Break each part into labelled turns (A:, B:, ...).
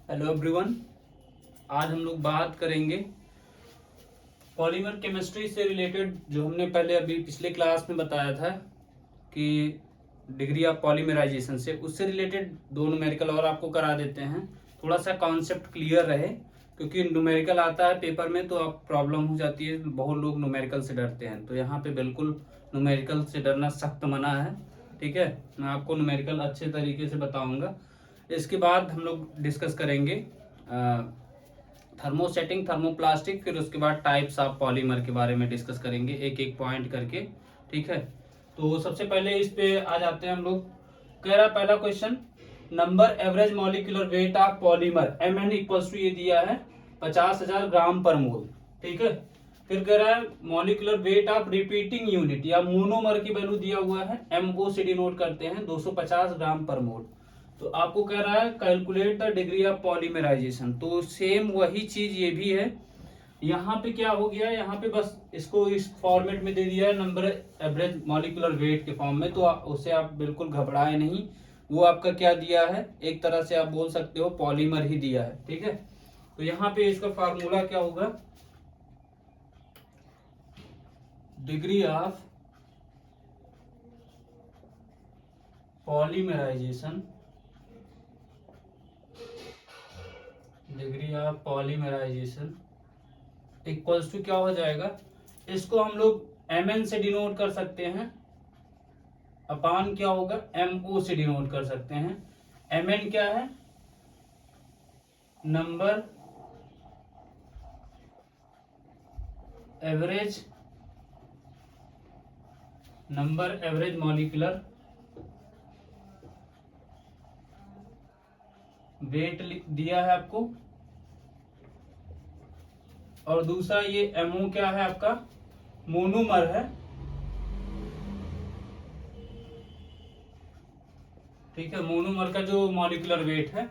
A: Hello everyone. आज हम लोग बात करेंगे पॉलीमर केमिस्ट्री से रिलेटेड, जो हमने पहले अभी पिछले क्लास में बताया था कि डिग्री ऑफ पॉलीमराइजेशन से उससे रिलेटेड दो न्यूमेरिकल और आपको करा देते हैं। थोड़ा सा कॉन्सेप्ट क्लियर रहे, क्योंकि न्यूमेरिकल आता है पेपर में तो आप प्रॉब्लम हो जाती है, बहुत लोग न्यूमेरिकल से डरते हैं। तो यहाँ पे बिल्कुल न्यूमेरिकल से डरना सख्त मना है। ठीक है, मैं आपको न्यूमेरिकल अच्छे तरीके से बताऊंगा। इसके बाद हम लोग डिस्कस करेंगे थर्मोसेटिंग, थर्मोप्लास्टिक, फिर उसके बाद टाइप्स ऑफ पॉलीमर के बारे में डिस्कस करेंगे एक एक पॉइंट करके। ठीक है, तो सबसे पहले इस पे आ जाते हैं हम लोग। कह रहा है पहला question, number average molecular weight of polymer Mn equals to ये दिया है 50,000 ग्राम पर मोल। ठीक है, फिर कह रहा है molecular weight of repeating unit या मोनोमर की वैल्यू दिया हुआ है, MO से डिनोट करते हैं 250 ग्राम पर मोल। तो आपको कह रहा है calculate the degree of polymerisation. तो सेम वही चीज ये भी है। यहाँ पे क्या हो गया, यहाँ पे बस इसको इस फॉर्मेट में दे दिया है नंबर एवरेज मॉलिक्यूलर वेट के फॉर्म में, तो उससे आप बिल्कुल घबराए नहीं। वो आपका क्या दिया है, एक तरह से आप बोल सकते हो पॉलीमर ही दिया है। ठीक है, तो यहाँ पे इसका फार्मूला क्या होगा, degree of polymerisation, degree of polymerisation equals to क्या हो जाएगा, इसको हम लोग Mn से डिनोट कर सकते हैं, अपान क्या होगा MO से डिनोट कर सकते हैं। Mn क्या है, number average, number average molecular wait दिया है आपको, और दूसरा ये MO क्या है आपका, मोनोमर है। ठीक है, मोनोमर का जो मॉलिक्यूलर वेट है।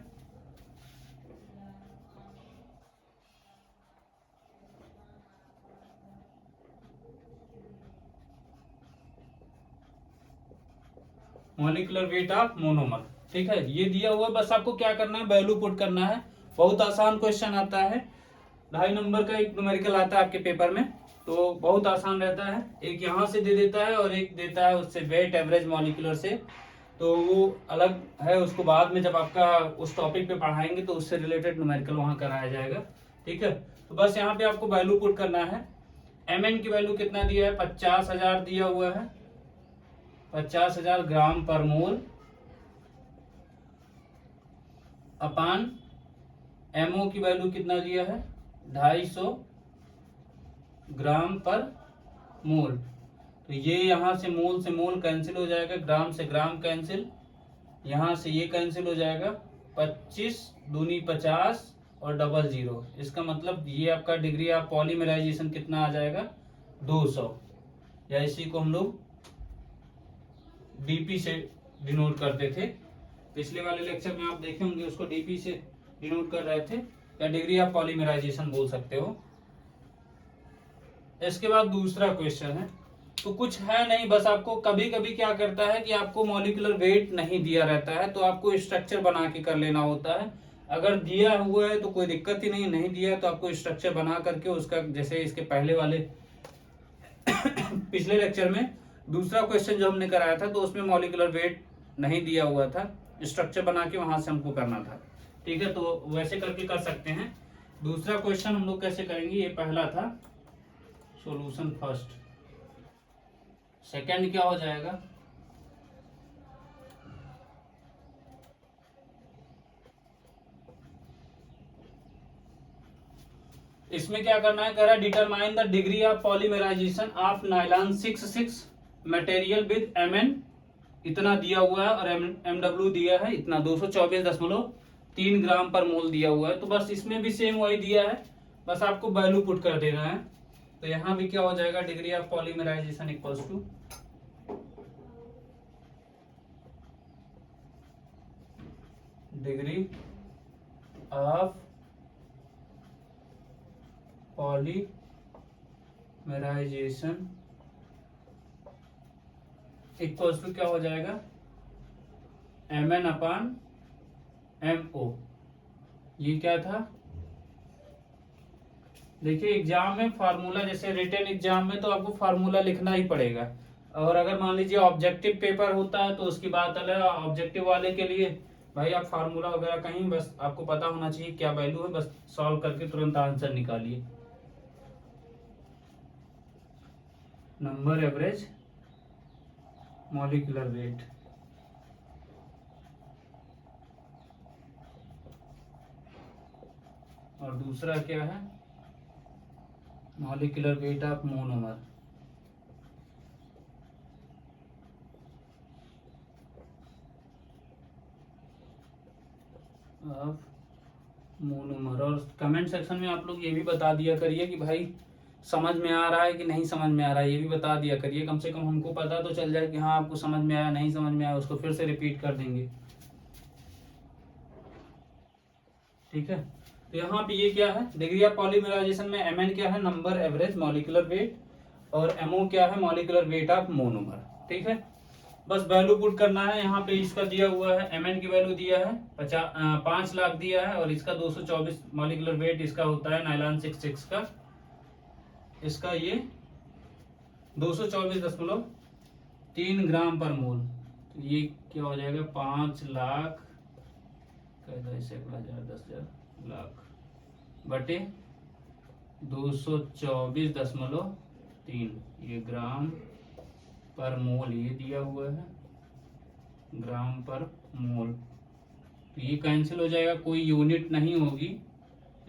A: Molecular weight of monomer. ठीक है, ये दिया हुआ, बस आपको क्या करना है, वैल्यू पुट करना है। बहुत आसान क्वेश्चन आता है, 2.5 नंबर का एक न्यूमेरिकल आता है आपके पेपर में, तो बहुत आसान रहता है। एक यहाँ से दे देता है और एक देता है उससे वेट एवरेज मॉलिक्यूलर से, तो वो अलग है। उसको बाद में जब आपका उस टॉपिक पे पढ़ाएंगे तो उससे रिलेटेड न्यूमेरिकल वहां कराया जाएगा। ठीक है, तो बस यहाँ पे आपको वैल्यू पुट करना है। Mn की वैल्यू कितना दिया है, 50,000 दिया हुआ है, 50,000 ग्राम पर मोल, अपान MO की वैल्यू कितना दिया है, 250 ग्राम पर मोल। तो ये यहां से मोल कैंसिल हो जाएगा, ग्राम से ग्राम कैंसिल, यहां से ये कैंसिल हो जाएगा, 25 दूनी 50 और डबल जीरो। इसका मतलब ये आपका डिग्री ऑफ पॉलीमराइजेशन कितना आ जाएगा, 200, या इसी को हम लोग डीपी से डिनोट करते थे। पिछले वाले लेक्चर में आप देखे होंगे, उसको डीपी से डिनोट कर रहे थे, या डिग्री ऑफ पॉलीमराइजेशन बोल सकते हो। इसके बाद दूसरा क्वेश्चन है, तो कुछ है नहीं, बस आपको कभी कभी क्या करता है कि आपको मॉलिक्यूलर वेट नहीं दिया रहता है, तो आपको स्ट्रक्चर बना के कर लेना होता है। अगर दिया हुआ है तो कोई दिक्कत ही नहीं, नहीं दिया है तो आपको स्ट्रक्चर बना करके उसका, जैसे इसके पहले वाले पिछले लेक्चर में दूसरा क्वेश्चन जो हमने कराया था, तो उसमें मॉलिक्यूलर वेट नहीं दिया हुआ था, स्ट्रक्चर बना के वहां से हमको करना था। ठीक है, तो वैसे करके कर सकते हैं। दूसरा क्वेश्चन हम लोग कैसे करेंगे, ये पहला था सॉल्यूशन फर्स्ट, सेकंड क्या हो जाएगा, इसमें क्या करना है, कह रहा है determine the degree of polymerisation of nylon 66 material with Mn इतना दिया हुआ है, और MW दिया है इतना 224.3 ग्राम पर मोल दिया हुआ है। तो बस इसमें भी सेम वही दिया है, बस आपको वैल्यू पुट कर देना है। तो यहां भी क्या हो जाएगा, degree of polymerisation equals to degree of polymerisation equals to क्या हो जाएगा, Mn अपान MO। ये क्या था, देखिए एग्जाम में फार्मूला, जैसे रिटन एग्जाम में तो आपको फार्मूला लिखना ही पड़ेगा, और अगर मान लीजिए ऑब्जेक्टिव पेपर होता है तो उसकी बात अलग है। ऑब्जेक्टिव वाले के लिए भाई आप फार्मूला वगैरह कहीं, बस आपको पता होना चाहिए क्या वैल्यू है, बस सॉल्व करके तुरंत आंसर निकालिए। नंबर एवरेज मॉलिक्यूलर वेट, और दूसरा क्या है, molecular weight of monomer. Of monomer. और कमेंट सेक्शन में आप लोग ये भी बता दिया करिए कि भाई समझ में आ रहा है कि नहीं समझ में आ रहा है, ये भी बता दिया करिए, कम से कम हमको पता तो चल जाए कि हाँ आपको समझ में आया, नहीं समझ में आया उसको फिर से रिपीट कर देंगे। ठीक है, तो यहाँ पे ये क्या है, डिग्री ऑफ पॉलीमराइजेशन में Mn क्या है, नंबर एवरेज मॉलिक्यूलर वेट, और MO क्या है, मॉलिक्यूलर वेट ऑफ मोनोमर। ठीक है, बस वैल्यू पुट करना है। यहाँ पे इसका दिया हुआ है, Mn की वैल्यू दिया है 5 लाख दिया है, और इसका 224 मॉलिक्यूलर वेट इसका होता है नाइलॉन 66 का, इसका ये 224.3 ग्राम पर मोल। तो ये क्या हो जाएगा, 5 लाख 10,000 लाख बटे 224.3, ये ग्राम पर मोल ये दिया हुआ है, ग्राम पर मोल। तो ये कैंसिल हो जाएगा, कोई यूनिट नहीं होगी।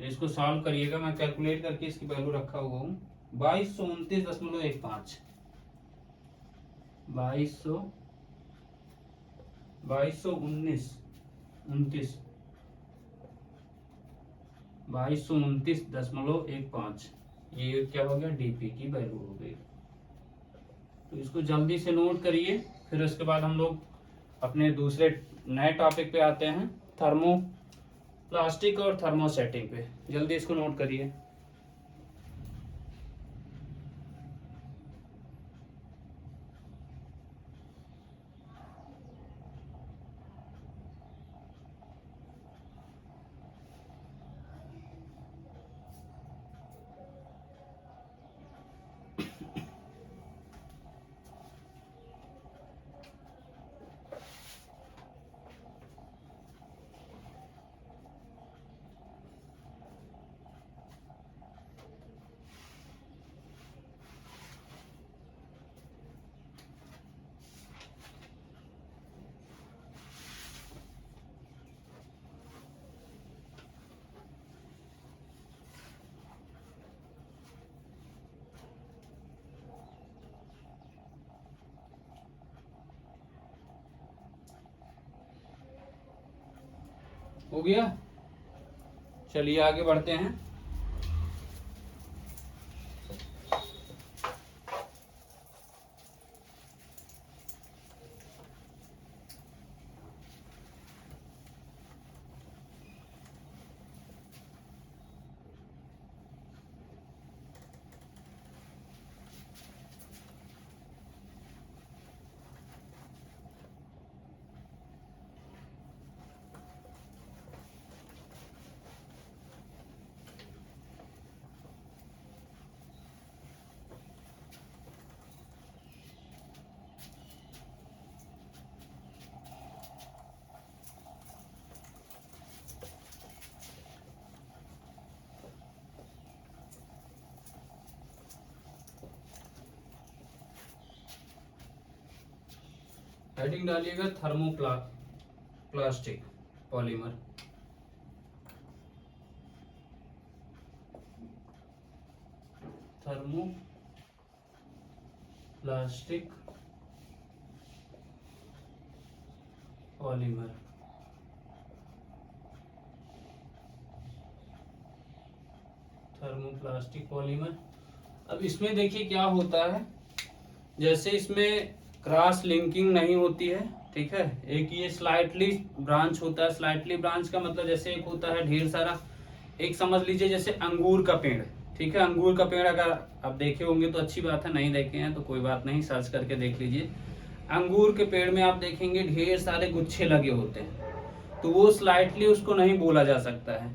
A: इसको सॉल्व करिएगा, मैं कैलकुलेट करके इसकी वैल्यू रखा हुआ हूँ, 2229.15, 2229.15, ये क्या हो गया, डीपी की वैल्यू हो गई। तो इसको जल्दी से नोट करिए, फिर उसके बाद हम लोग अपने दूसरे नए टॉपिक पे आते हैं, थर्मो प्लास्टिक और थर्मोसेटिंग पे। जल्दी इसको नोट करिए। हो गया, चलिए आगे बढ़ते हैं। हेडिंग डालिएगा plastic polymer. Thermo plastic polymer. Thermoplastic polymer. अब इसमें देखिए क्या होता है, जैसे इसमें क्रॉस लिंकिंग नहीं होती है, ठीक है, एक ये स्लाइटली ब्रांच होता है। स्लाइटली ब्रांच का मतलब जैसे एक होता है ढेर सारा, एक समझ लीजिए जैसे अंगूर का पेड़, ठीक है, अंगूर का पेड़ अगर आप देखे होंगे तो अच्छी बात है, नहीं देखे हैं तो कोई बात नहीं, सर्च करके देख लीजिए। अंगूर के पेड़ में आप देखेंगे ढेर सारे गुच्छे लगे होते हैं, तो वो स्लाइटली उसको नहीं बोला जा सकता है।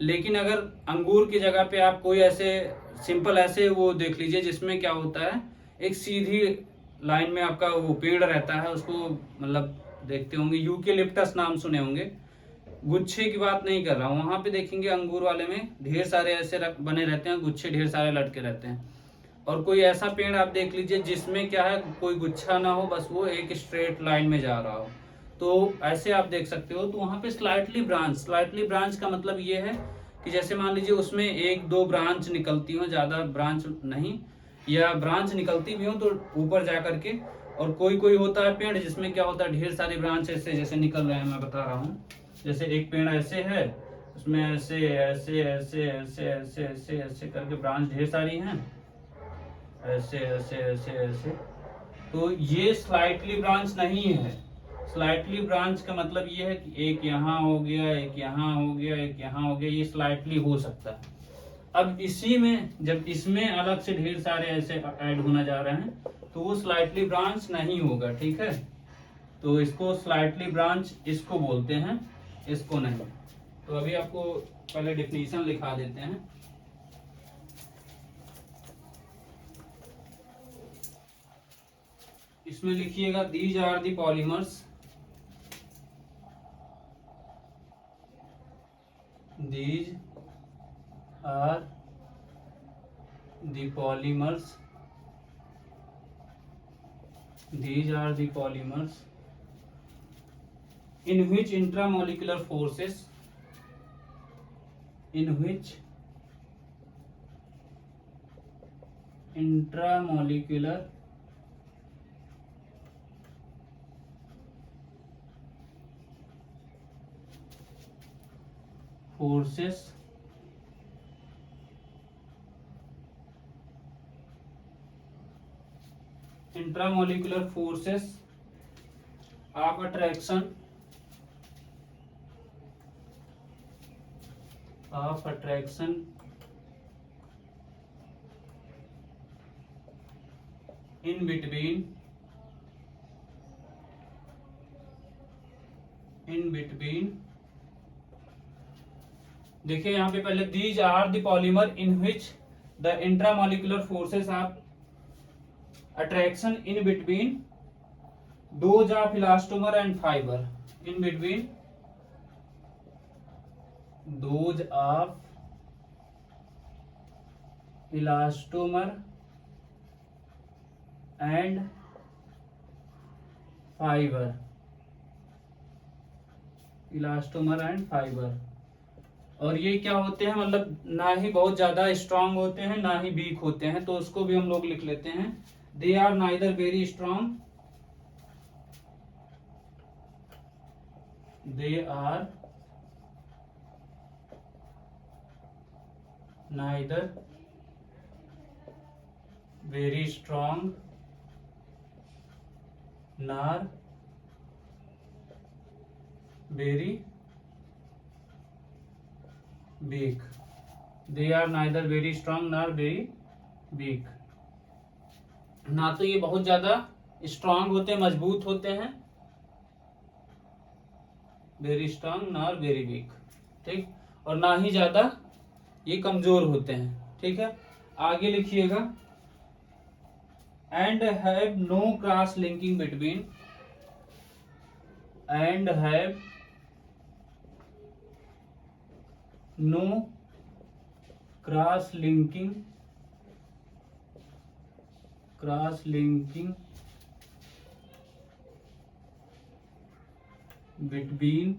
A: लेकिन अगर अंगूर की जगह पे आप कोई ऐसे सिंपल ऐसे वो देख लीजिए जिसमें क्या होता है, एक सीधी लाइन में आपका वो पेड़ रहता है, उसको मतलब देखते होंगे, यूकेलिप्टस नाम सुने होंगे। गुच्छे की बात नहीं कर रहा हूँ, वहां पे देखेंगे अंगूर वाले में ढेर सारे ऐसे बने रहते हैं, गुच्छे ढेर सारे लटके रहते हैं। और कोई ऐसा पेड़ आप देख लीजिए जिसमें क्या है, कोई गुच्छा ना हो, बस वो एक स्ट्रेट लाइन में जा रहा हो, तो ऐसे आप देख सकते हो। तो वहां पे स्लाइटली ब्रांच का मतलब ये है कि जैसे मान लीजिए उसमें एक दो ब्रांच निकलती हो, ज्यादा ब्रांच नहीं, या ब्रांच निकलती भी हो तो ऊपर जा करके। और कोई कोई होता है पेड़ जिसमें क्या होता है, ढेर सारे ब्रांच ऐसे जैसे निकल रहे हैं, मैं बता रहा हूँ। जैसे एक पेड़ ऐसे है, उसमें ऐसे ऐसे ऐसे ऐसे ऐसे ऐसे ऐसे करके ब्रांच ढेर सारी हैं, ऐसे ऐसे ऐसे ऐसे। तो ये स्लाइटली ब्रांच नहीं है। स्लाइटली ब्रांच का मतलब ये है कि एक यहाँ हो गया, एक यहाँ हो गया, एक यहाँ हो गया, ये स्लाइटली हो सकता है। अब इसी में जब इसमें अलग से ढेर सारे ऐसे ऐड होना जा रहे हैं तो वो स्लाइटली ब्रांच नहीं होगा, ठीक है। तो इसको स्लाइटली ब्रांच इसको बोलते हैं, इसको नहीं। तो अभी आपको पहले डिफिनीशन लिखा देते हैं। इसमें लिखिएगा these are the polymers, these are the polymers, these are the polymers in which intramolecular forces intramolecular forces of attraction in between देखिए यहाँ पे पहले these are the polymer in which the intramolecular forces of attraction in between those of elastomer and fiber, in between those of elastomer and fiber, elastomer and fiber। और ये क्या होते हैं, मतलब ना ही बहुत ज्यादा स्ट्रांग होते हैं ना ही वीक होते हैं, तो उसको भी हम लोग लिख लेते हैं they are neither very strong, they are neither very strong nor very weak, they are neither very strong nor very weak। ना तो ये बहुत ज्यादा स्ट्रांग होते हैं, मजबूत होते हैं, very strong nor very weak, ठीक, और ना ही ज्यादा ये कमजोर होते हैं, ठीक है। आगे लिखिएगा and have no cross linking between, and have no cross linking between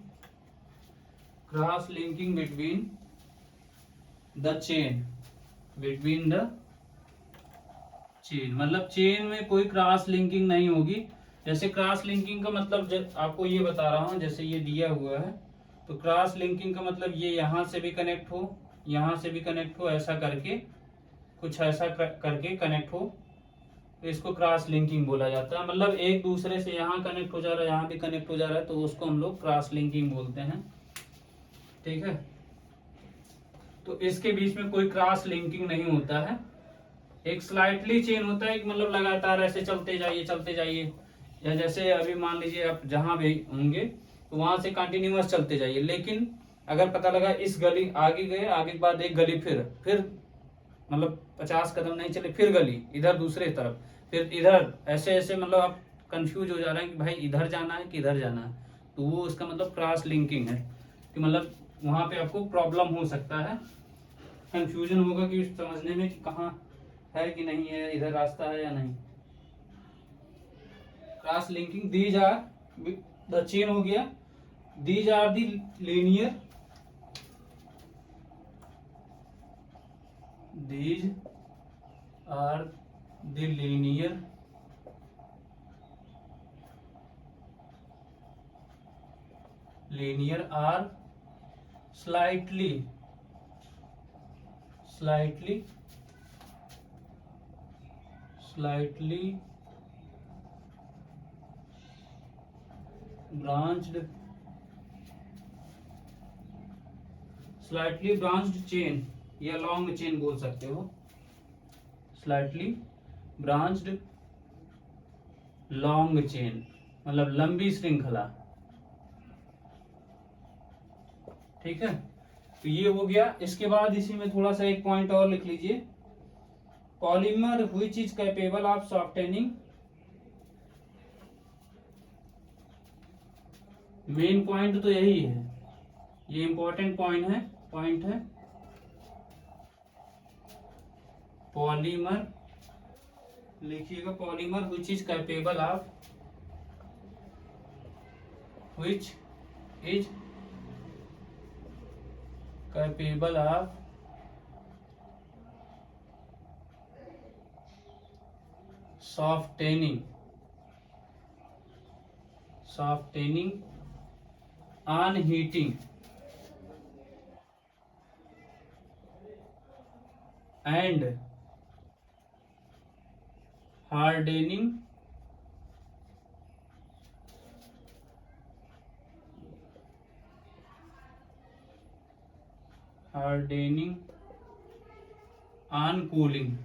A: the chain, मतलब चेन में कोई क्रॉस लिंकिंग नहीं होगी। जैसे क्रॉस लिंकिंग का मतलब आपको ये बता रहा हूं, जैसे ये दिया हुआ है, तो क्रॉस लिंकिंग का मतलब ये यहां से भी कनेक्ट हो, यहां से भी कनेक्ट हो, ऐसा करके कुछ ऐसा करके कनेक्ट हो, तो इसको क्रॉस लिंकिंग बोला जाता है। मतलब एक दूसरे से यहाँ कनेक्ट हो जा रहा है, यहाँ भी कनेक्ट हो जा रहा है, तो उसको हम लोग क्रॉस लिंकिंग बोलते हैं, ठीक है। तो इसके बीच में कोई क्रॉस लिंकिंग नहीं होता है। एक स्लाइटली चेन होता है, मतलब लगातार ऐसे चलते जाइए, या जैसे अभी मान लीजिए आप जहां भी होंगे तो वहां से कंटिन्यूअस चलते जाइए। लेकिन अगर पता लगा इस गली आगे गए, आगे के बाद एक गली फिर मतलब 50 कदम नहीं चले, फिर गली इधर दूसरे तरफ, फिर इधर, ऐसे ऐसे मतलब आप कंफ्यूज हो जा रहे हैं कि भाई इधर जाना है कि इधर जाना है, तो वो उसका मतलब क्रॉस लिंकिंग है कि मतलब वहां पे आपको प्रॉब्लम हो सकता है, कंफ्यूजन होगा कि समझने में कि कहाँ है कि नहीं है, इधर रास्ता है या नहीं। Cross linking these are the chain हो गया, these are the linear, these are the linear are slightly branched chain या लॉन्ग चेन बोल सकते हो, स्लाइटली ब्रांच्ड लॉन्ग चेन मतलब लंबी श्रृंखला। ठीक है, तो ये हो गया। इसके बाद इसी में थोड़ा सा एक पॉइंट और लिख लीजिए, polymer which is capable of softening, main point तो यही है, ये इंपॉर्टेंट पॉइंट है पॉलीमर, लिखिएगा polymer which is capable of softening on heating and hardening on cooling।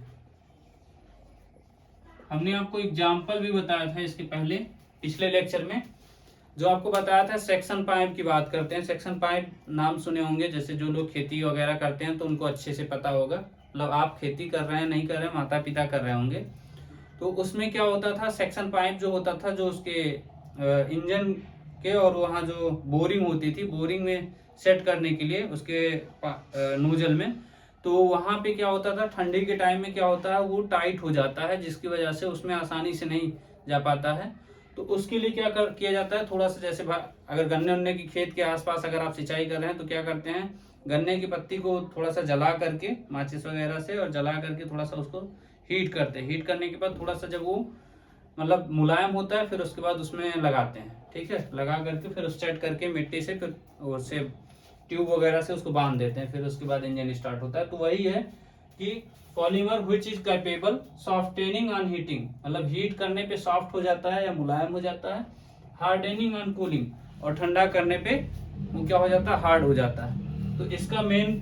A: हमने आपको एग्जाम्पल भी बताया था इसके पहले पिछले लेक्चर में, जो आपको बताया था सेक्शन पाइप की बात करते हैं। सेक्शन पाइप नाम सुने होंगे, जैसे जो लोग खेती वगैरह करते हैं तो उनको अच्छे से पता होगा, मतलब आप खेती कर रहे हैं नहीं कर रहे हैं, माता पिता कर रहे होंगे, तो उसमें क्या होता था, सेक्शन पाइप जो होता था, जो उसके इंजन के और वहाँ जो बोरिंग होती थी, बोरिंग में सेट करने के लिए उसके नोजल में, तो वहाँ पे क्या होता था, ठंडी के टाइम में क्या होता है, वो टाइट हो जाता है, जिसकी वजह से उसमें आसानी से नहीं जा पाता है। तो उसके लिए क्या किया जाता है, थोड़ा सा जैसे अगर गन्ने उन्ने की खेत के आसपास अगर आप सिंचाई कर रहे हैं तो क्या करते हैं, गन्ने की पत्ती को थोड़ा सा जला करके माचिस वगैरह से, और जला करके थोड़ा सा उसको हीट करते हैं। हीट करने के बाद थोड़ा सा जब वो मतलब मुलायम होता है, फिर उसके बाद उसमें लगाते हैं। ठीक है, लगा करके फिर उस सेट करके मिट्टी से, फिर उससे ट्यूब वगैरह से उसको बांध देते हैं, फिर उसके बाद इंजन स्टार्ट होता है। तो वही है कि polymer which is capable softening on heating, मतलब हीट करने पे सॉफ्ट हो जाता है या मुलायम हो जाता है, हार्डनिंग ऑन कूलिंग, और ठंडा करने पे वो क्या हो जाता है, हार्ड हो जाता है। तो इसका मेन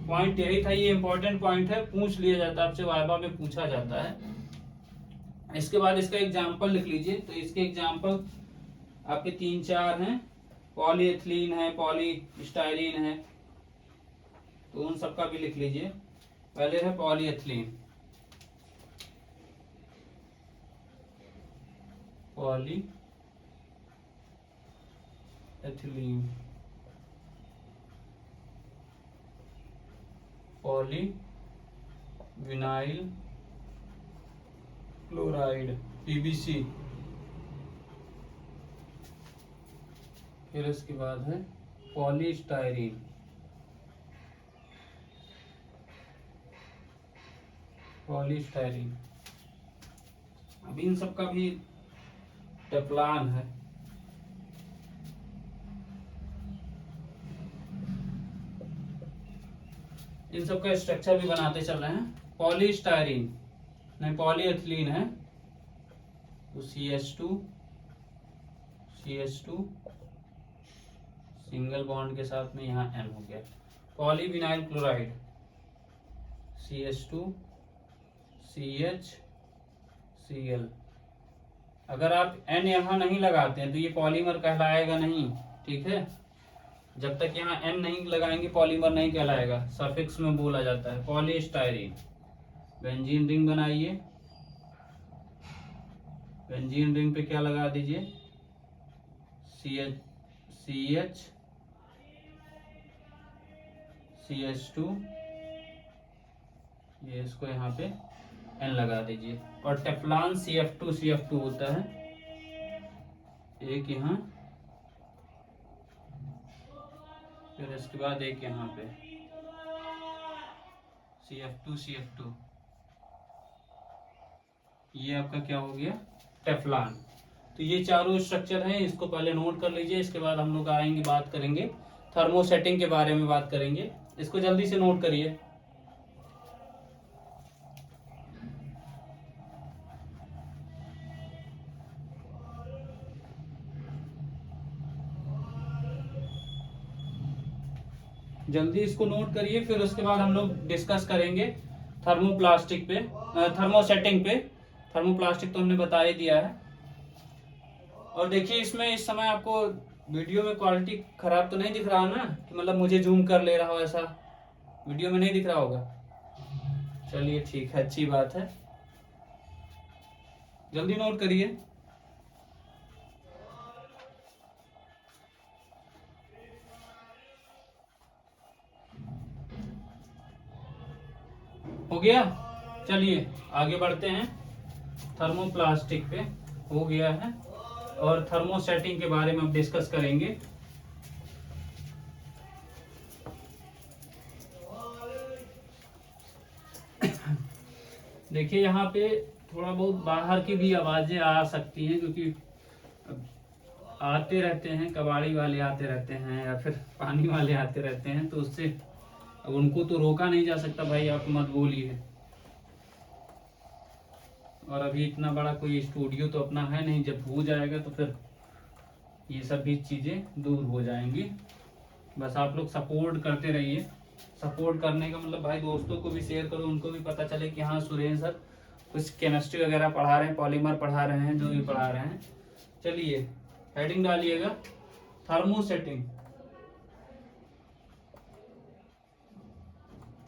A: पॉइंट यही था, ये इंपॉर्टेंट पॉइंट है, पूछ लिया जाता है आपसे, वाइवा में पूछा जाता है। इसके बाद इसका एग्जाम्पल लिख लीजिए। तो इसके एग्जाम्पल आपके 3-4 हैं, पॉलीएथिलीन है, पॉलीस्टाइरीन है, तो उन सबका भी लिख लीजिए। पहले है पॉलीएथिलीन, पॉलीविनाइल क्लोराइड, पीवीसी। फिर इसके बाद है पॉलीस्टाइरीन, अब इन सब का भी टेफ्लॉन है। इन सब का स्ट्रक्चर भी बनाते चल रहे हैं। पॉलीस्टाइरीन नहीं, पॉलीएथिलीन है, तो CH2 सिंगल बॉन्ड के साथ में यहाँ M हो गया। Polyvinyl chloride CH2 CH Cl, अगर आप एन यहाँ नहीं लगाते हैं तो ये पॉलीमर कहलाएगा नहीं, ठीक है। जब तक यहाँ एन नहीं लगाएंगे पॉलीमर नहीं कहलाएगा, सफिक्स में बोला जाता है। पॉलीस्टायरीन, बेंजीन रिंग बनाइए, बेंजीन रिंग पे क्या लगा दीजिए, CH2, ये इसको यहाँ पे एन लगा दीजिए। और टेफ्लॉन CF2 होता है, एक यहाँ, फिर इसके बाद एक यहाँ पे CF2, ये आपका क्या हो गया, टेफ्लॉन। तो ये चारों स्ट्रक्चर हैं, इसको पहले नोट कर लीजिए। इसके बाद हम लोग आएंगे, बात करेंगे थर्मोसेटिंग के बारे में बात करेंगे। इसको जल्दी से नोट करिए। जल्दी इसको नोट करिए, फिर उसके बाद हम लोग डिस्कस करेंगे थर्मोप्लास्टिक पे, थर्मोसेटिंग पे। थर्मोप्लास्टिक तो हमने बता ही दिया है। और देखिए इसमें इस समय आपको वीडियो में क्वालिटी खराब तो नहीं दिख रहा ना, कि मतलब मुझे जूम कर ले रहा हो, ऐसा वीडियो में नहीं दिख रहा होगा। चलिए ठीक है, अच्छी बात है। जल्दी नोट करिए। हो गया, चलिए आगे बढ़ते हैं। थर्मोप्लास्टिक पे हो गया है, और थर्मोसेटिंग के बारे में हम डिस्कस करेंगे। देखिए यहाँ पे थोड़ा बहुत बाहर की भी आवाजें आ सकती हैं, क्योंकि आते रहते हैं, कबाड़ी वाले आते रहते हैं या फिर पानी वाले आते रहते हैं, तो उससे अब उनको तो रोका नहीं जा सकता, भाई आप मत बोलिए। और अभी इतना बड़ा कोई स्टूडियो तो अपना है नहीं, जब हो जाएगा तो फिर ये सब भी चीज़ें दूर हो जाएंगी। बस आप लोग सपोर्ट करते रहिए। सपोर्ट करने का मतलब भाई दोस्तों को भी शेयर करो, उनको भी पता चले कि हाँ सुरेश सर कुछ केमिस्ट्री वगैरह पढ़ा रहे हैं, पॉलीमर पढ़ा रहे हैं, जो भी पढ़ा रहे हैं। चलिए हेडिंग डालिएगा, थर्मोसेटिंग।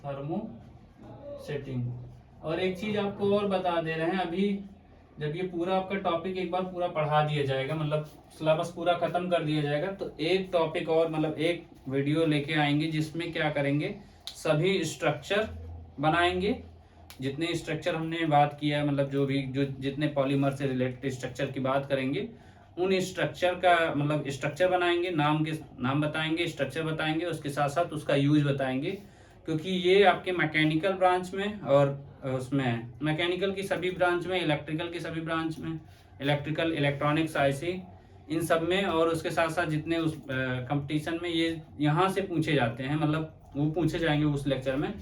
A: थर्मोसेटिंग। और एक चीज आपको और बता दे रहे हैं, अभी जब ये पूरा आपका टॉपिक एक बार पूरा पढ़ा दिया जाएगा, मतलब सिलेबस पूरा खत्म कर दिया जाएगा, तो एक टॉपिक और मतलब एक वीडियो लेके आएंगे जिसमें क्या करेंगे, सभी स्ट्रक्चर बनाएंगे। जितने स्ट्रक्चर हमने बात किया है, मतलब जो जितने पॉलीमर से रिलेटेड स्ट्रक्चर की बात करेंगे, उन स्ट्रक्चर का मतलब स्ट्रक्चर बनाएंगे, नाम बताएंगे, स्ट्रक्चर बताएंगे, उसके साथ साथ उसका यूज बताएंगे। क्योंकि ये आपके मैकेनिकल ब्रांच में और उसमें मैकेनिकल की सभी ब्रांच में, इलेक्ट्रिकल की सभी ब्रांच में, इलेक्ट्रिकल, इलेक्ट्रॉनिक्स, आईसी, इन सब में, और उसके साथ साथ जितने उस कंपटीशन में ये यहाँ से पूछे जाते हैं, मतलब वो पूछे जाएंगे उस लेक्चर में,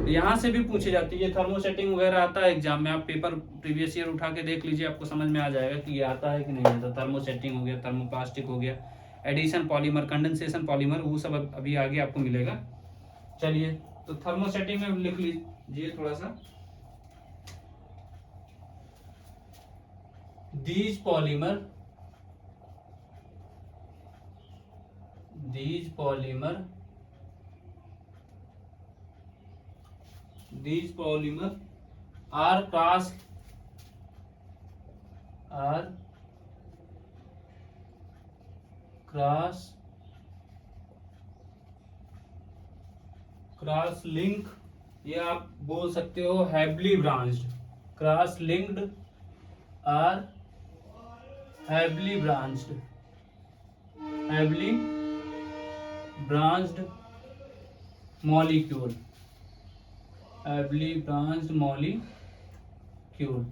A: यहाँ से भी पूछी जाती है। थर्मोसेटिंग वगैरह आता है एग्जाम में, आप पेपर प्रीवियस ईयर उठा के देख लीजिए, आपको समझ में आ जाएगा कि ये आता है कि नहीं आता। थर्मोसेटिंग हो गया, थर्मोप्लास्टिक हो गया, एडिशन पॉलीमर, कंडेंसेशन पॉलीमर, वो सब अभी आगे आपको मिलेगा। चलिए तो थर्मोसेटिंग में लिख लीजिए थोड़ा सा, these polymer are cross link, ये आप बोल सकते हो heavily branched, cross linked are heavily branched molecule, heavily branched molecule,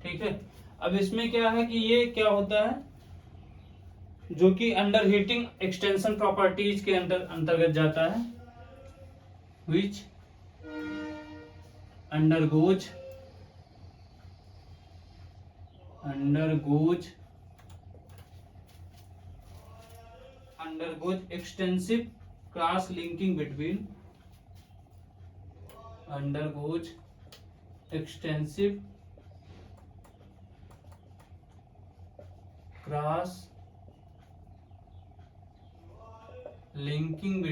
A: ठीक है। अब इसमें क्या है कि ये क्या होता है, जो कि अंडर हीटिंग एक्सटेंशन प्रॉपर्टीज के अंतर्गत जाता है, which undergoes extensive cross linking between cross linking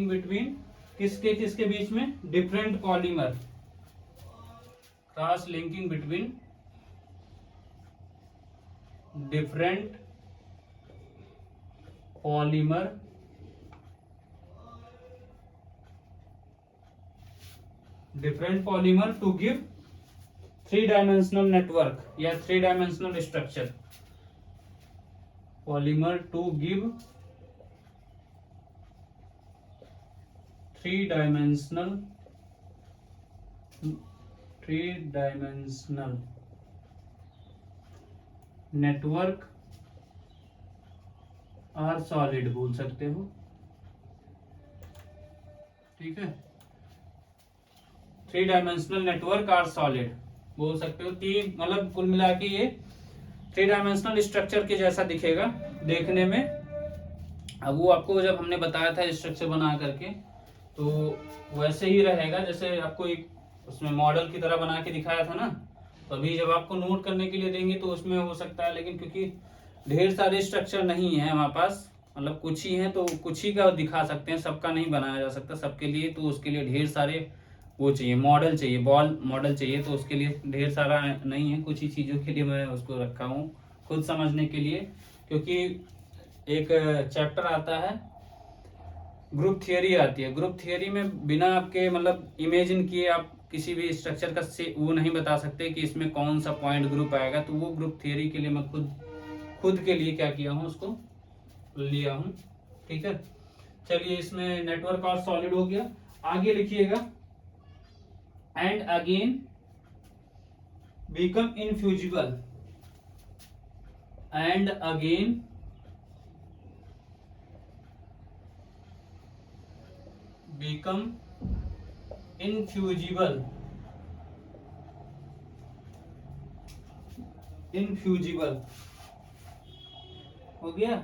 A: between किसके किसके बीच में, different polymer, cross linking between different polymer to give three dimensional network या three dimensional structure, polymer to give three dimensional network are solid बोल सकते हो, ठीक है। 3-डायमेंशनल नेटवर्क आर सॉलिड बोल सकते हो। तीन मतलब कुल मिला के ये 3-डायमेंशनल स्ट्रक्चर के जैसा दिखेगा देखने में। अब वो आपको जब हमने बताया था स्ट्रक्चर बना करके तो वैसे ही रहेगा जैसे आपको एक उसमें मॉडल की तरह बना के दिखाया था ना। तो अभी जब आपको नोट करने के लिए देंगे तो उसमें हो सकता है, लेकिन क्योंकि ढेर सारे स्ट्रक्चर नहीं है हमारे पास, मतलब कुछ ही है तो कुछ ही का दिखा सकते हैं, सबका नहीं बनाया जा सकता सबके लिए। तो उसके लिए ढेर सारे वो चाहिए, मॉडल चाहिए, मॉडल चाहिए। तो उसके लिए ढेर सारा नहीं है, कुछ ही चीज़ों के लिए मैं उसको रखा हूँ खुद समझने के लिए। क्योंकि एक चैप्टर आता है, ग्रुप थियरी आती है। ग्रुप थियरी में बिना आपके मतलब इमेजिन किए आप किसी भी स्ट्रक्चर का से वो नहीं बता सकते कि इसमें कौन सा पॉइंट ग्रुप आएगा। तो वो ग्रुप थियरी के लिए मैं खुद के लिए क्या किया हूँ, उसको लिया हूँ, ठीक है। चलिए, इसमें नेटवर्क और सॉलिड हो गया। आगे लिखिएगा, and again become infusible, and again become infusible हो गया।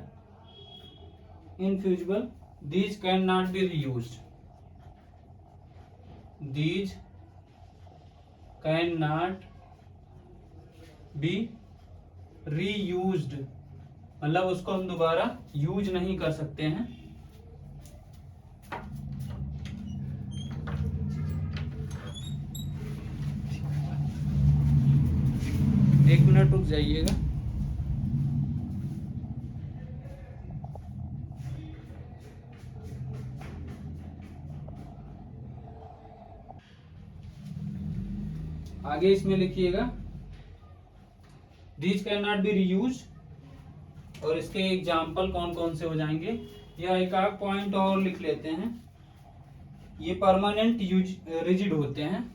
A: Infusible, these cannot be reused, these cannot be reused, मतलब उसको हम दोबारा यूज नहीं कर सकते हैं। एक मिनट रुक जाइएगा। आगे इसमें लिखिएगा, these can not be reuse, और इसके एग्जाम्पल कौन कौन से हो जाएंगे, या एक आध पॉइंट और लिख लेते हैं। ये परमानेंट रिजिड होते हैं,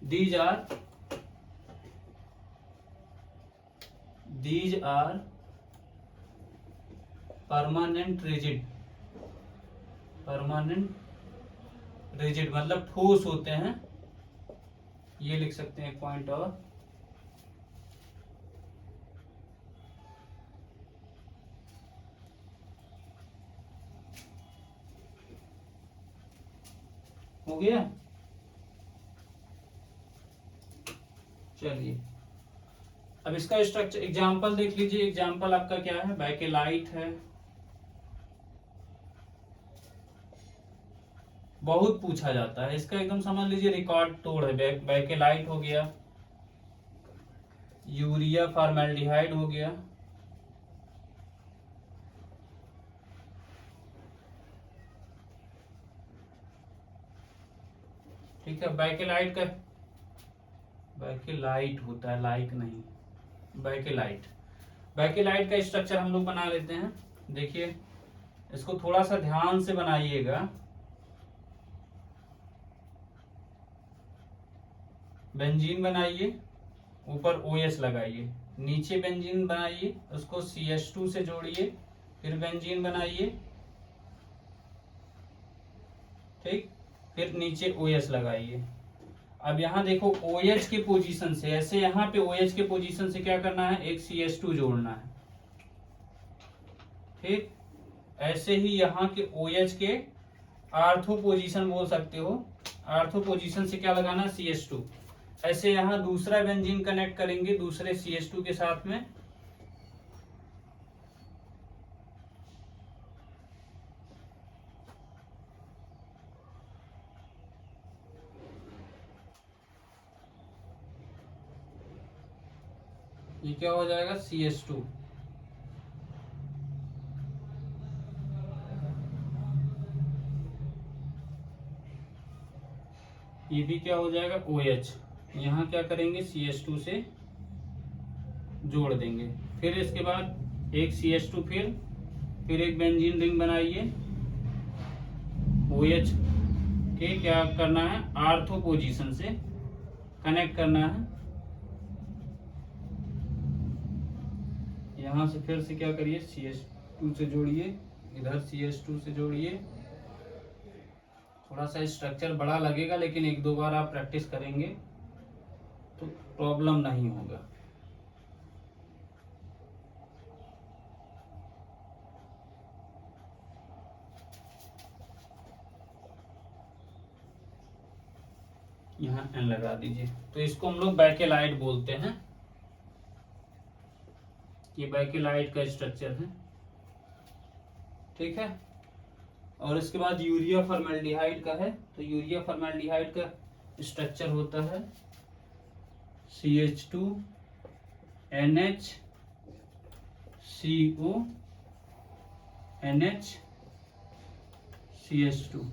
A: दीज आर परमानेंट रिजिड मतलब ठोस होते हैं। ये लिख सकते हैं एक पॉइंट और। हो गया। चलिए, अब इसका स्ट्रक्चर एग्जांपल देख लीजिए। एग्जांपल आपका क्या है, बैकेलाइट है, बहुत पूछा जाता है इसका, एकदम समझ लीजिए रिकॉर्ड तोड़ है। बैकेलाइट हो गया, यूरिया फॉर्मेल्डिहाइड हो गया, ठीक है। बैकेलाइट होता है, लाइक नहीं, बैकेलाइट का स्ट्रक्चर हम लोग बना लेते हैं। देखिए, इसको थोड़ा सा ध्यान से बनाइएगा। बेंजीन बनाइए, ऊपर OH लगाइए, नीचे बेंजीन बनाइए, उसको CH2 से जोड़िए, फिर बेंजीन बनाइए, ठीक, फिर नीचे OH लगाइए। अब यहाँ देखो OH के पोजीशन से, ऐसे यहाँ पे OH के पोजीशन से क्या करना है, एक CH2 जोड़ना है, ठीक। ऐसे ही यहाँ के OH के आर्थो पोजीशन बोल सकते हो, आर्थो पोजीशन से क्या लगाना, CH2। ऐसे यहाँ दूसरा बेंजीन कनेक्ट करेंगे दूसरे CH2 के साथ में, ये क्या हो जाएगा, CH2। ये भी क्या हो जाएगा, OH। यहाँ क्या करेंगे, CH2 से जोड़ देंगे। फिर इसके बाद एक CH2, फिर एक बेंजीन रिंग बनाइए, OH के क्या करना है, आर्थो पोजीशन से कनेक्ट करना है। यहाँ से फिर से क्या करिए, CH2 से जोड़िए, इधर CH2 से जोड़िए। थोड़ा सा स्ट्रक्चर बड़ा लगेगा, लेकिन एक दो बार आप प्रैक्टिस करेंगे तो प्रॉब्लम नहीं होगा। यहाँ N लगा दीजिए। तो इसको हम लोग बैकेलाइट बोलते हैं। ये बैकेलाइट का स्ट्रक्चर है, ठीक है। और इसके बाद यूरिया फॉर्मेल्डिहाइड का है। तो यूरिया फॉर्मेल्डिहाइड का स्ट्रक्चर होता है CH2 NH CO NH CH2,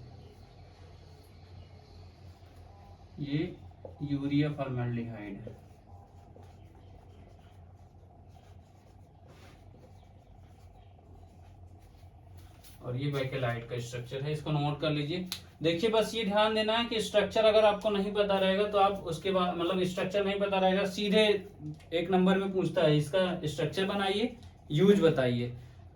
A: ये यूरिया फॉर्मेल्डिहाइड है। और ये बैकेलाइट का स्ट्रक्चर है, इसको नोट कर लीजिए। देखिए बस ये ध्यान देना है कि स्ट्रक्चर अगर आपको नहीं पता रहेगा तो आप उसके बाद मतलब स्ट्रक्चर नहीं पता रहेगा, सीधे एक नंबर में पूछता है इसका स्ट्रक्चर बनाइए, यूज बताइए।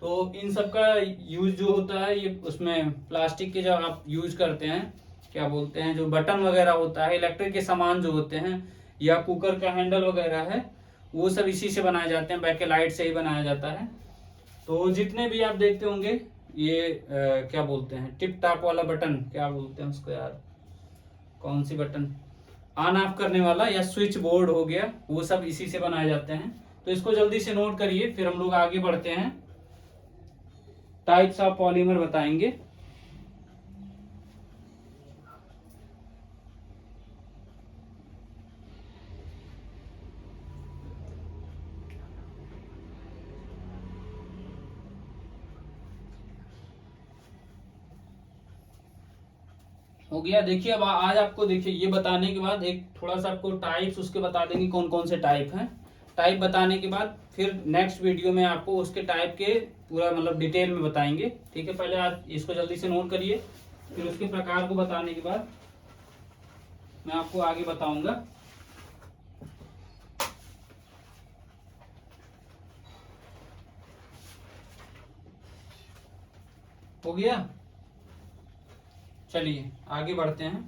A: तो इन सब का यूज जो होता है, ये उसमें प्लास्टिक के जो आप यूज करते हैं, क्या बोलते हैं, जो बटन वगैरह होता है, इलेक्ट्रिक के सामान जो होते हैं, या कुकर का हैंडल वगैरह है, वो सब इसी से बनाए जाते हैं, बैकेलाइट से ही बनाया जाता है। तो जितने भी आप देखते होंगे ये क्या बोलते हैं, टिप टॉप वाला बटन, क्या बोलते हैं उसको यार, कौन सी बटन, ऑन ऑफ करने वाला, या स्विच बोर्ड हो गया, वो सब इसी से बनाए जाते हैं। तो इसको जल्दी से नोट करिए, फिर हम लोग आगे बढ़ते हैं, टाइप्स ऑफ पॉलीमर बताएंगे। हो गया। देखिए अब आज आपको देखिए ये बताने के बाद एक थोड़ा सा आपको टाइप्स उसके बता देंगे कौन कौन से टाइप हैं। टाइप बताने के बाद फिर नेक्स्ट वीडियो में आपको उसके टाइप के पूरा मतलब डिटेल में बताएंगे, ठीक है। पहले आप इसको जल्दी से नोट करिए, फिर उसके प्रकार को बताने के बाद मैं आपको आगे बताऊंगा। हो गया, चलिए आगे बढ़ते हैं,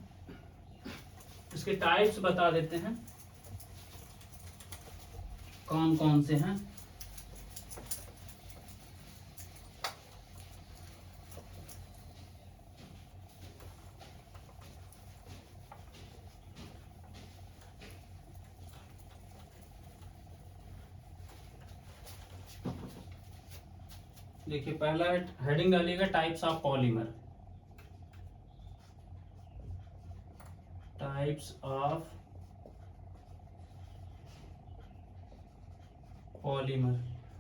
A: इसके टाइप्स बता देते हैं कौन कौन से हैं। देखिए पहला हेडिंग डालिएगा types of polymer. Types of polymer.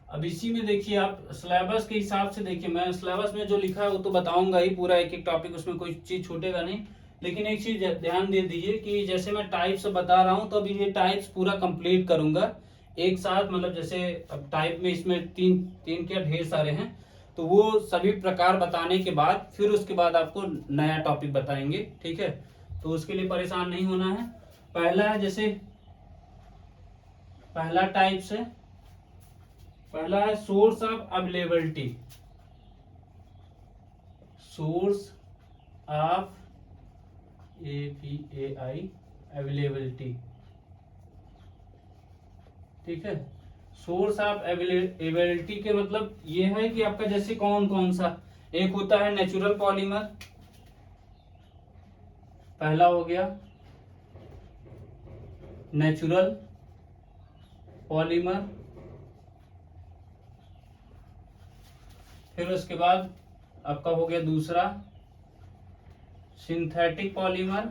A: अब इसी में देखिए आप सिलेबस के हिसाब से देखिए, मैं सिलेबस में जो लिखा है वो तो बताऊंगा ही, पूरा एक एक टॉपिक, उसमें कोई चीज छूटेगा नहीं। लेकिन एक चीज ध्यान दे दीजिए कि जैसे मैं टाइप्स बता रहा हूं तो अभी ये टाइप्स पूरा कंप्लीट करूंगा एक साथ, मतलब जैसे अब टाइप में इसमें तीन तीन क्या ढेर सारे हैं, तो वो सभी प्रकार बताने के बाद फिर उसके बाद आपको नया टॉपिक बताएंगे, ठीक है। तो उसके लिए परेशान नहीं होना है। पहला है, जैसे पहला टाइप्स है, पहला है source of availability. Source of APAI availability, ठीक है। सोर्स ऑफ अवेलेबिलिटी के मतलब ये है कि आपका जैसे कौन कौन सा, एक होता है नेचुरल पॉलीमर, पहला हो गया नेचुरल पॉलीमर, फिर उसके बाद आपका हो गया दूसरा सिंथेटिक पॉलीमर,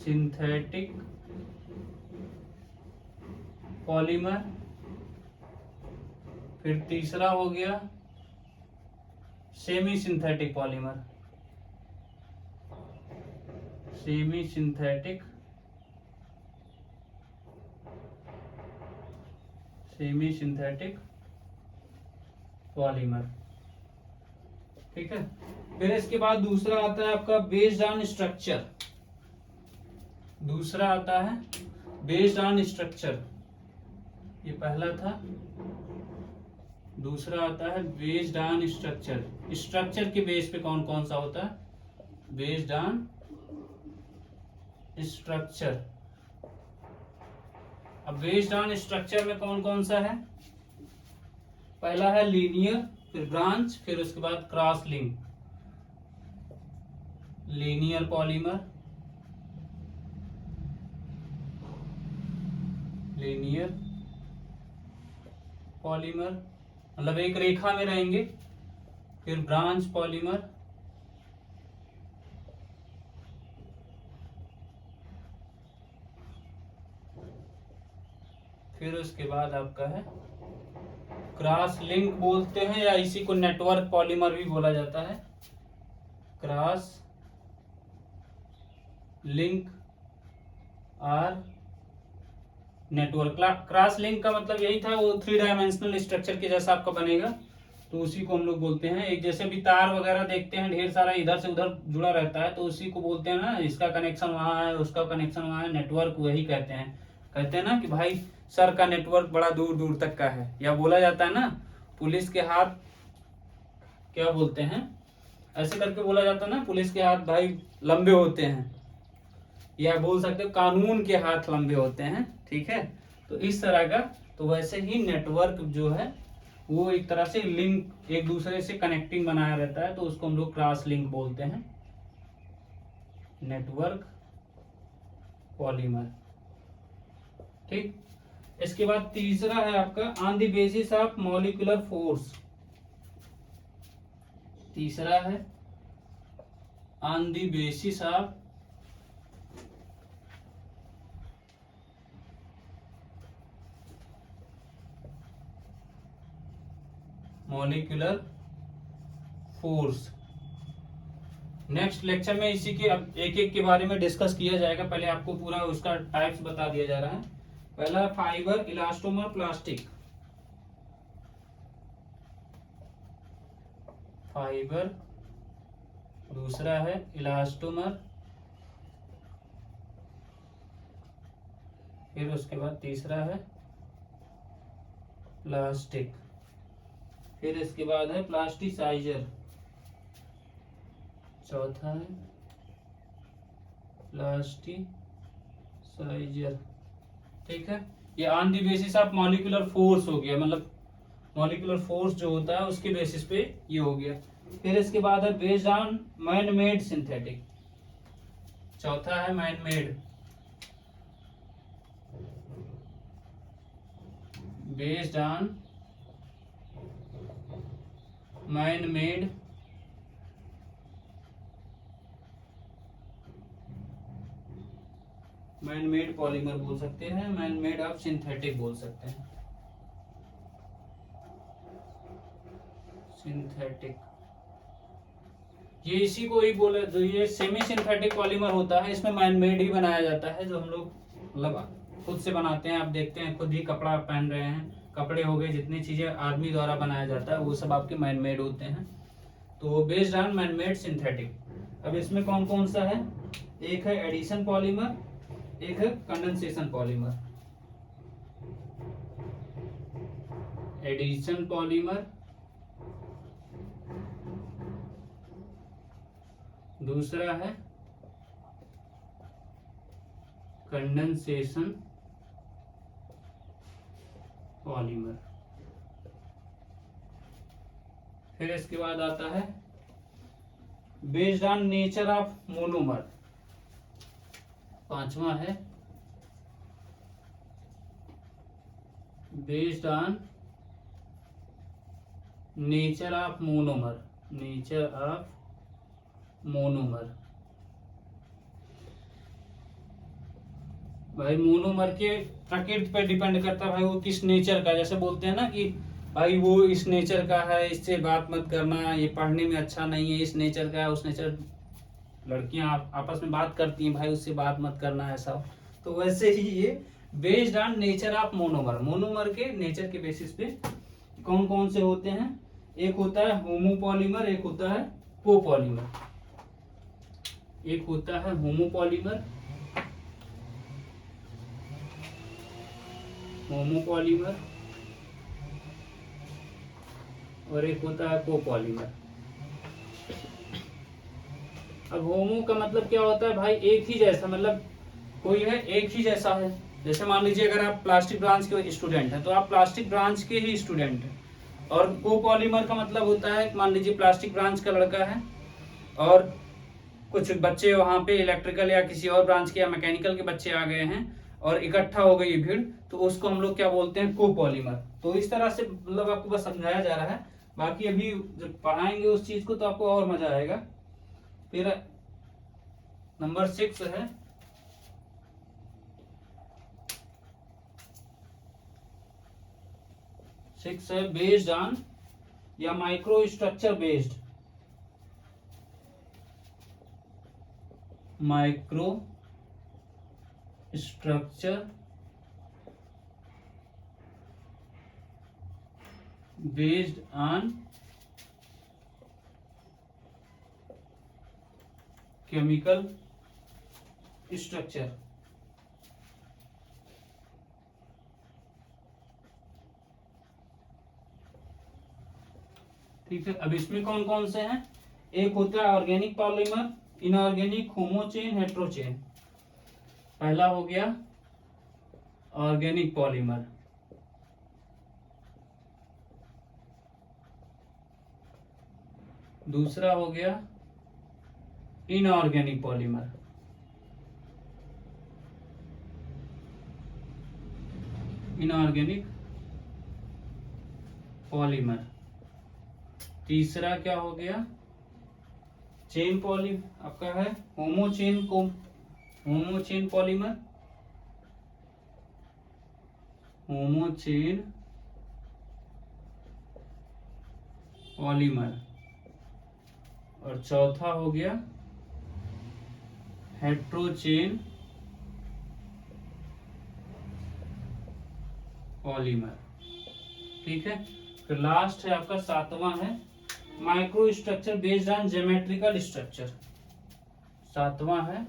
A: सिंथेटिक पॉलीमर, फिर तीसरा हो गया semi synthetic polymer, semi synthetic polymer. ठीक है, फिर इसके बाद दूसरा आता है आपका बेस्ड ऑन स्ट्रक्चर, दूसरा आता है बेस्ड ऑन स्ट्रक्चर, ये पहला था, दूसरा आता है बेस्ड ऑन स्ट्रक्चर। स्ट्रक्चर के बेस पे कौन कौन सा होता है, बेस्ड ऑन स्ट्रक्चर। अब बेस्ड ऑन स्ट्रक्चर में कौन कौन सा है, पहला है लीनियर, फिर ब्रांच, फिर उसके बाद cross link. Linear polymer, linear polymer मतलब एक रेखा में रहेंगे, फिर ब्रांच पॉलीमर, फिर उसके बाद आपका है क्रॉस लिंक बोलते हैं, या इसी को नेटवर्क पॉलीमर भी बोला जाता है। क्रॉस लिंक और नेटवर्क। क्रॉस लिंक का मतलब यही था, वो 3 डायमेंशनल स्ट्रक्चर के जैसा आपका बनेगा, तो उसी को हम लोग बोलते हैं। एक जैसे भी तार वगैरह देखते हैं ढेर सारा इधर से उधर जुड़ा रहता है, तो उसी को बोलते हैं ना, इसका कनेक्शन वहां है, उसका कनेक्शन वहां है, नेटवर्क वही कहते हैं। कहते हैं ना कि भाई सर का नेटवर्क बड़ा दूर दूर तक का है, या बोला जाता है ना पुलिस के हाथ, क्या बोलते हैं, ऐसे करके बोला जाता है ना, पुलिस के हाथ भाई लंबे होते हैं, या बोल सकते हो कानून के हाथ लंबे होते हैं। ठीक है, तो इस तरह का, तो वैसे ही नेटवर्क जो है वो एक तरह से लिंक, एक दूसरे से कनेक्टिंग बनाया रहता है, तो उसको हम लोग क्रॉस लिंक बोलते हैं, नेटवर्क पॉलीमर। ठीक, इसके बाद तीसरा है आपका on the basis of molecular force. तीसरा है on the basis of molecular force. Next lecture में इसी के अब एक एक के बारे में डिस्कस किया जाएगा, पहले आपको पूरा उसका टाइप्स बता दिया जा रहा है। पहला फाइबर, इलास्टोमर, प्लास्टिक। फाइबर, दूसरा है इलास्टोमर, फिर उसके बाद तीसरा है प्लास्टिक, फिर इसके बाद है प्लास्टिसाइजर, चौथा है प्लास्टिसाइजर। ठीक है, ये on the basis of molecular force हो गया, मतलब मॉलिक्यूलर फोर्स जो होता है उसके बेसिस पे ये हो गया। फिर इसके बाद है based on man made synthetic, चौथा है man made, based on man made man made polymer बोल सकते हैं, मैन मेड ऑफ सिंथेटिक बोल सकते हैं, सिंथेटिक। ये इसी को ही बोले, जो ये सेमी सिंथेटिक पॉलीमर होता है, इसमें मैन मेड ही बनाया जाता है, जो हम लोग मतलब खुद से बनाते हैं। आप देखते हैं खुद ही कपड़ा पहन रहे हैं, कपड़े हो गए, जितनी चीजें आदमी द्वारा बनाया जाता है वो सब आपके मैन मेड होते हैं। तो based on man made synthetic. अब इसमें कौन कौन सा है, एक है एडिशन पॉलीमर, एक है कंडेंसेशन पॉलीमर। एडिशन पॉलीमर, दूसरा है कंडेंसेशन पॉलीमर। फिर इसके बाद आता है based on nature of monomer. पांचवा है based on nature of monomer, nature of monomer. भाई मोनोमर के प्रकृति पर डिपेंड करता है भाई, वो किस नेचर का, जैसे बोलते हैं ना कि भाई वो इस नेचर का है, इससे बात मत करना, ये पढ़ने में अच्छा नहीं है, इस नेचर का है, उस नेचर, लड़कियां आपस में बात करती हैं भाई उससे बात मत करना, ऐसा। तो वैसे ही ये based on nature of monomer, monomer के नेचर के बेसिस पे कौन कौन से होते हैं, एक होता है होमोपॉलीमर, एक होता है कोपॉलीमर। एक होता है होमोपॉलीमर, होमोपॉलीमर, और एक होता है कोपॉलीमर। अब होमो का मतलब क्या होता है भाई, एक ही जैसा, मतलब कोई है एक ही जैसा है। जैसे मान लीजिए अगर आप प्लास्टिक ब्रांच के स्टूडेंट हैं तो आप प्लास्टिक ब्रांच के ही स्टूडेंट हैं। और कोपॉलीमर का मतलब होता है मान लीजिए प्लास्टिक ब्रांच का लड़का है और कुछ बच्चे वहां पे इलेक्ट्रिकल या किसी और ब्रांच के या मैकेनिकल के बच्चे आ गए हैं और इकट्ठा हो गई भीड़, तो उसको हम लोग क्या बोलते हैं, कोपॉलीमर। तो इस तरह से मतलब आपको बस समझाया जा रहा है, बाकी अभी जब पढ़ाएंगे उस चीज को तो आपको और मजा आएगा। फिर नंबर 6 है बेस्ड ऑन या micro structure based, micro structure based on chemical structure. ठीक है, अब इसमें कौन कौन से हैं, एक होता है ऑर्गेनिक पॉलीमर, इनऑर्गेनिक, होमोचेन, हेट्रोचेन। पहला हो गया ऑर्गेनिक पॉलीमर, दूसरा हो गया इनऑर्गेनिक पॉलीमर, इनऑर्गेनिक पॉलीमर, तीसरा क्या हो गया, चेन पॉली आपका है होमोचेन को, होमोचेन पॉलीमर, होमोचेन पॉलीमर, और चौथा हो गया हेट्रोचेन पॉलीमर। ठीक है, फिर लास्ट है आपका 7वां है micro structure based on geometrical structure. 7वां है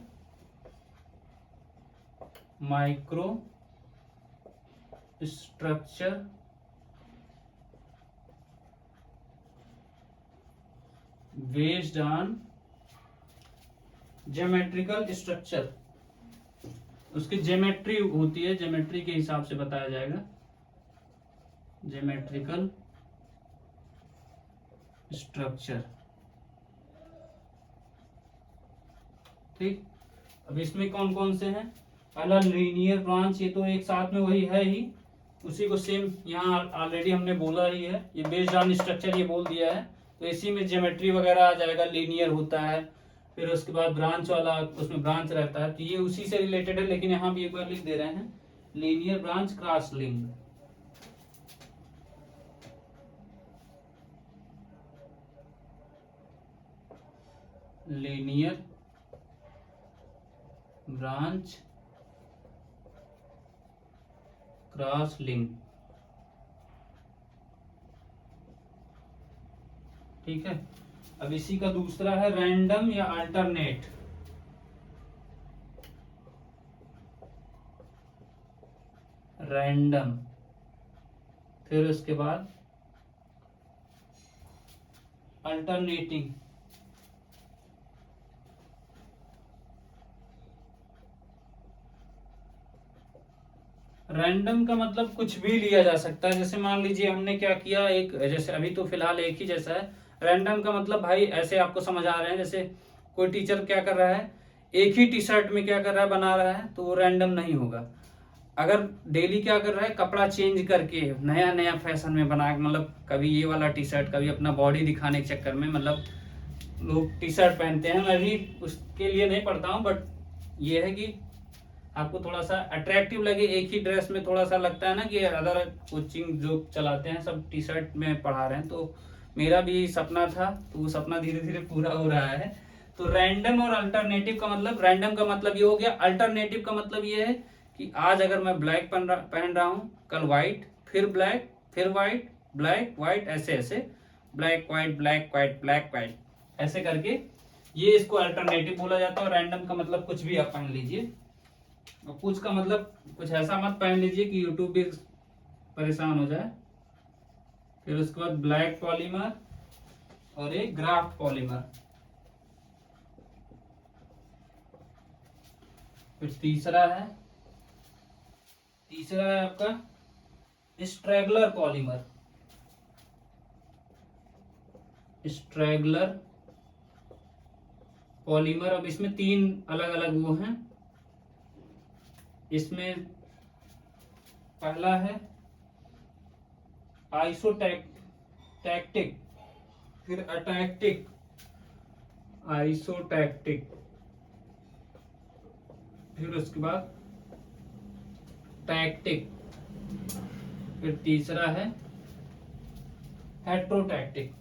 A: micro structure based on geometrical structure. उसकी ज्योमेट्री होती है, ज्योमेट्री के हिसाब से बताया जाएगा, ज्योमेट्रिकल स्ट्रक्चर। ठीक, अब इसमें कौन कौन से हैं, पहला लीनियर ब्रांच, ये तो एक साथ में वही है ही, उसी को सेम यहाँ ऑलरेडी हमने बोला ही है, ये बेस्ड ऑन स्ट्रक्चर ये बोल दिया है, तो इसी में ज्योमेट्री वगैरह आ जाएगा, लीनियर होता है। फिर उसके बाद ब्रांच वाला, उसमें ब्रांच रहता है, तो ये उसी से रिलेटेड है, लेकिन यहाँ भी एक बार लिख दे रहे हैं linear branch cross link. Linear branch cross link. ठीक है, अब इसी का दूसरा है रैंडम या अल्टरनेट। रैंडम, फिर उसके बाद अल्टरनेटिंग। रैंडम का मतलब कुछ भी लिया जा सकता है, जैसे मान लीजिए हमने क्या किया, एक जैसे अभी तो फिलहाल एक ही जैसा है, रैंडम का मतलब भाई ऐसे आपको समझ आ रहे हैं, जैसे कोई टीचर क्या कर रहा है, एक ही टी शर्ट में क्या कर रहा है, बना रहा है, तो वो रैंडम नहीं होगा। अगर डेली क्या कर रहा है, कपड़ा चेंज करके नया नया फैशन में बना, मतलब कभी ये वाला टी शर्ट, कभी अपना बॉडी दिखाने के चक्कर में, मतलब लोग टी शर्ट पहनते हैं, मैं भी उसके लिए नहीं पढ़ता हूँ, बट ये है कि आपको थोड़ा सा अट्रैक्टिव लगे, एक ही ड्रेस में थोड़ा सा लगता है ना कि अदर कोचिंग जो चलाते हैं सब टी शर्ट में पढ़ा रहे हैं, तो मेरा भी सपना था, तो वो सपना धीरे धीरे पूरा हो रहा है। तो रैंडम और अल्टरनेटिव का मतलब, रैंडम का मतलब ये हो गया, अल्टरनेटिव का मतलब ये है कि आज अगर मैं ब्लैक पहन रहा हूँ, कल व्हाइट, फिर ब्लैक, फिर व्हाइट, ब्लैक व्हाइट, ऐसे ऐसे black white black white black white, ऐसे करके ये इसको अल्टरनेटिव बोला जाता है। रैंडम का मतलब कुछ भी आप पहन लीजिए, और कुछ का मतलब कुछ ऐसा मत पहन लीजिए कि यूट्यूब भी परेशान हो जाए। फिर उसके बाद ब्लैक पॉलीमर और एक ग्राफ्ट पॉलीमर। फिर तीसरा है आपका स्ट्रैगलर पॉलीमर। स्ट्रैगलर पॉलीमर, अब इसमें 3 अलग अलग वो हैं। इसमें पहला है आइसोटैक्टिक, फिर अटैक्टिक, आइसोटैक्टिक, फिर उसके बाद टैक्टिक, फिर तीसरा है हेट्रोटैक्टिक।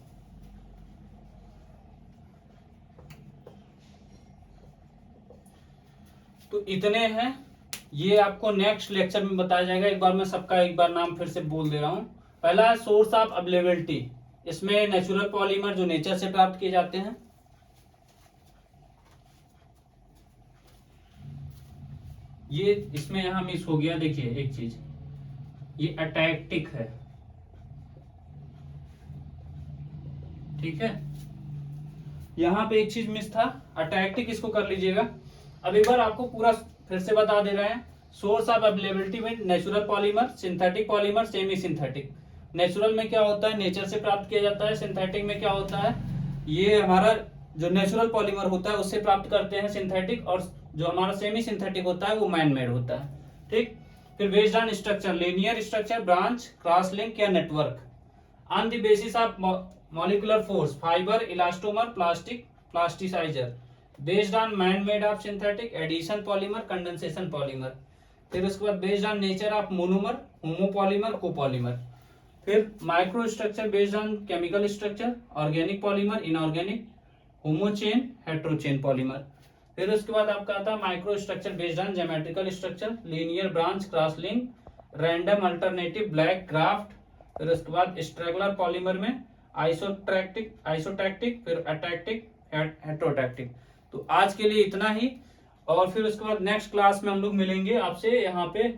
A: तो इतने हैं, ये आपको नेक्स्ट लेक्चर में बताया जाएगा। एक बार मैं सबका एक बार नाम फिर से बोल दे रहा हूं। पहला है सोर्स ऑफ अवेलेबिलिटी, इसमें नेचुरल पॉलीमर जो नेचर से प्राप्त किए जाते हैं। ये इसमें यहां मिस हो गया, देखिए एक चीज, ये अटैक्टिक है, ठीक है, यहां पे एक चीज मिस था, अटैक्टिक, इसको कर लीजिएगा। अब एक बार आपको पूरा फिर से बता दे रहे हैं। सोर्स ऑफ अवेलेबिलिटी में natural polymer, synthetic polymer, semi synthetic. Natural में क्या होता है, नेचर से प्राप्त किया जाता है। सिंथेटिक में क्या होता है, ये हमारा जो नेचुरल पॉलीमर होता है उससे प्राप्त करते हैं सिंथेटिक, और जो हमारा सेमी सिंथेटिक होता है वो मैन मेड होता है, ठीक। फिर based on structure, linear structure, branch, cross link या नेटवर्क। On the basis of molecular force, fibre, elastomer, plastic, plasticiser. Based on man made of synthetic, addition polymer, condensation polymer. फिर उसके बाद based on nature of monomer, homopolymer, copolymer. फिर micro structure based on chemical structure, organic polymer, inorganic, homochain, heterochain polymer. फिर उसके बाद आपका आता है micro structure based on geometrical structure, linear, branch, cross link, random, alternative, black, graft. फिर उसके बाद स्ट्रैगलर पॉलीमर में आइसोटैक्टिक, फिर अटैक्टिक, हेट्रोटैक्टिक। तो आज के लिए इतना ही, और फिर उसके बाद नेक्स्ट क्लास में हम लोग मिलेंगे आपसे, यहाँ पे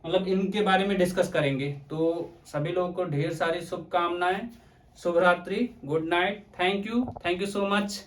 A: मतलब इनके बारे में डिस्कस करेंगे। तो सभी लोगों को ढेर सारी शुभकामनाएं, शुभ रात्रि, good night, thank you so much.